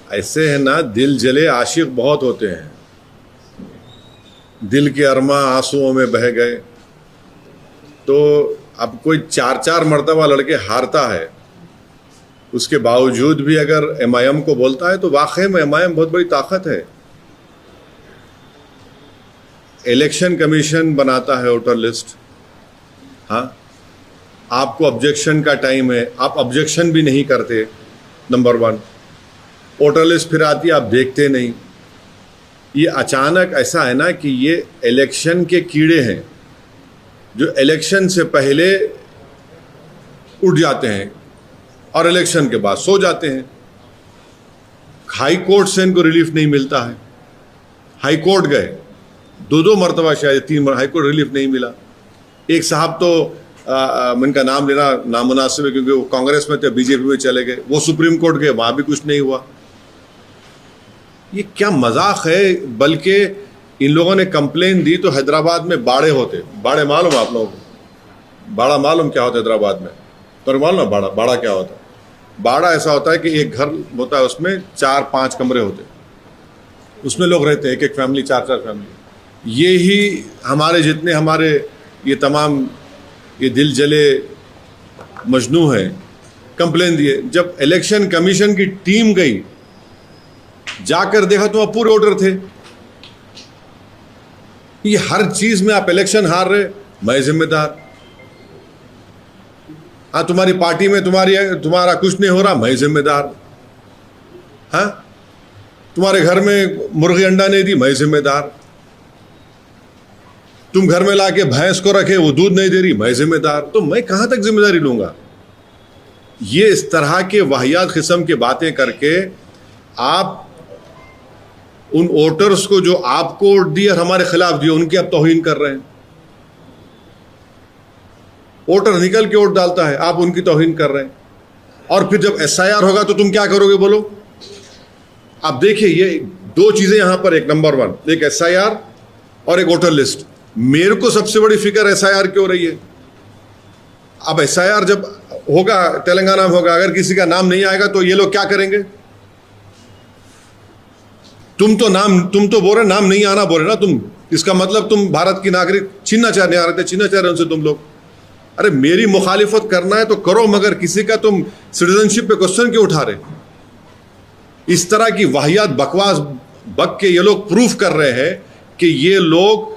ऐसे है ना, दिल जले आशिक बहुत होते हैं, दिल के अरमा आंसुओं में बह गए। तो अब कोई 4-4 मरतबा लड़के हारता है, उसके बावजूद भी अगर एमआईएम को बोलता है तो वाकई में एमआईएम बहुत बड़ी ताकत है। इलेक्शन कमीशन बनाता है वोटर लिस्ट, हाँ, आपको ऑब्जेक्शन का टाइम है, आप ऑब्जेक्शन भी नहीं करते, नंबर 1। वोटर लिस्ट फिर आती है, आप देखते नहीं। ये अचानक ऐसा है ना कि ये इलेक्शन के कीड़े हैं जो इलेक्शन से पहले उठ जाते हैं और इलेक्शन के बाद सो जाते हैं। हाई कोर्ट से इनको रिलीफ नहीं मिलता है, हाई कोर्ट गए 2-2 मरतबा, शायद 3 हाई कोर्ट रिलीफ नहीं मिला। एक साहब तो इनका नाम लेना नामुनासिब है क्योंकि वो कांग्रेस में थे, बीजेपी में चले गए, वो सुप्रीम कोर्ट गए, वहां भी कुछ नहीं हुआ। ये क्या मजाक है। बल्कि इन लोगों ने कंप्लेन दी तो हैदराबाद में बाड़े होते, बाड़े मालूम आप लोगों को? बाड़ा मालूम क्या होता है हैदराबाद में? तो मालूम ना बाड़ा क्या होता है? बाड़ा ऐसा होता है कि एक घर होता है, उसमें 4-5 कमरे होते, उसमें लोग रहते हैं, एक फैमिली, 4-4 फैमिली। ये ही हमारे जितने हमारे ये तमाम ये दिल जले मजनू हैं, कंप्लेन दिए। जब इलेक्शन कमीशन की टीम गई, जाकर देखा तो वहां पूरे वोटर थे। ये हर चीज में आप इलेक्शन हार रहे, मैं जिम्मेदार। हाँ, तुम्हारी पार्टी में तुम्हारा कुछ नहीं हो रहा, मैं जिम्मेदार। हाँ, तुम्हारे घर में मुर्गी अंडा नहीं दी, मैं जिम्मेदार। तुम घर में लाके भैंस को रखे, वो दूध नहीं दे रही, मैं जिम्मेदार। तो मैं कहां तक जिम्मेदारी लूंगा? ये इस तरह के वाहियात किस्म की बातें करके आप उन वोटर्स को जो आपको वोट दिए और हमारे खिलाफ दिए, उनकी आप तौहीन कर रहे हैं। वोटर निकल के वोट डालता है, आप उनकी तौहीन कर रहे हैं। और फिर जब एसआईआर होगा तो तुम क्या करोगे बोलो? आप देखिए, ये 2 चीजें यहां पर, एक नंबर 1 एक एसआईआर और एक वोटर लिस्ट। मेरे को सबसे बड़ी फिक्र एसआईआर की हो रही है। अब एसआईआर जब होगा, तेलंगाना में होगा, अगर किसी का नाम नहीं आएगा तो ये लोग क्या करेंगे? तुम तो बोल रहे नाम नहीं आना बोल रहे ना तुम, इसका मतलब तुम भारत की नागरिक छीनना चाह रहे उनसे तुम लोग। अरे मेरी मुखालिफत करना है तो करो, मगर किसी का तुम सिटीजनशिप पे क्वेश्चन क्यों उठा रहे? इस तरह की वाहियात बकवास बक के ये लोग प्रूफ कर रहे हैं कि ये लोग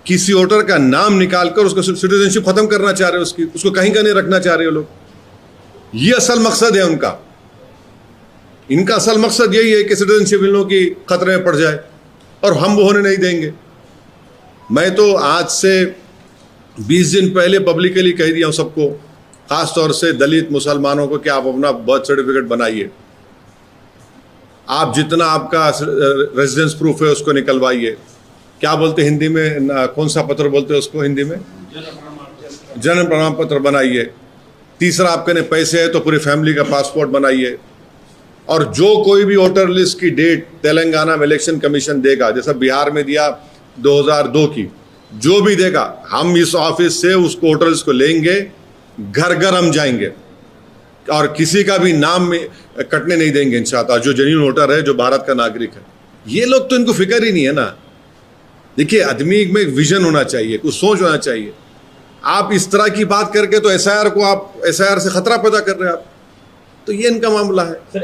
किसी वोटर का नाम निकालकर उसका सिटीजनशिप खत्म करना चाह रहे हैं, उसको कहीं का नहीं रखना चाह रहे लोग। ये असल मकसद है उनका। इनका असल मकसद यही है कि सिटीजनशिप इन लोगों की खतरे में पड़ जाए, और हम वो होने नहीं देंगे। मैं तो आज से 20 दिन पहले पब्लिकली कह दिया हूं सबको, खास तौर से दलित मुसलमानों को, कि आप अपना बर्थ सर्टिफिकेट बनाइए। आप जितना आपका रेजिडेंस प्रूफ है उसको निकलवाइए। क्या बोलते हिंदी में, कौन सा पत्र बोलते हैं उसको हिंदी में? जन्म प्रमाण पत्र बनाइए। तीसरा, आपके ने पैसे है तो पूरी फैमिली का पासपोर्ट बनाइए। और जो कोई भी वोटर लिस्ट की डेट तेलंगाना में इलेक्शन कमीशन देगा, जैसा बिहार में दिया 2002 की, जो भी देगा, हम इस ऑफिस से उसको वोटर लिस्ट को लेंगे, घर घर हम जाएंगे और किसी का भी नाम में कटने नहीं देंगे इंशाअल्लाह, जो जेन्युइन वोटर है, जो भारत का नागरिक है। ये लोग तो इनको फिक्र ही नहीं है ना। देखिए, आदमी में एक विजन होना चाहिए, कुछ सोच होना चाहिए। आप इस तरह की बात करके तो एसआईआर को, आप एसआईआर से खतरा पैदा कर रहे हैं आप। तो ये इनका मामला है। सर,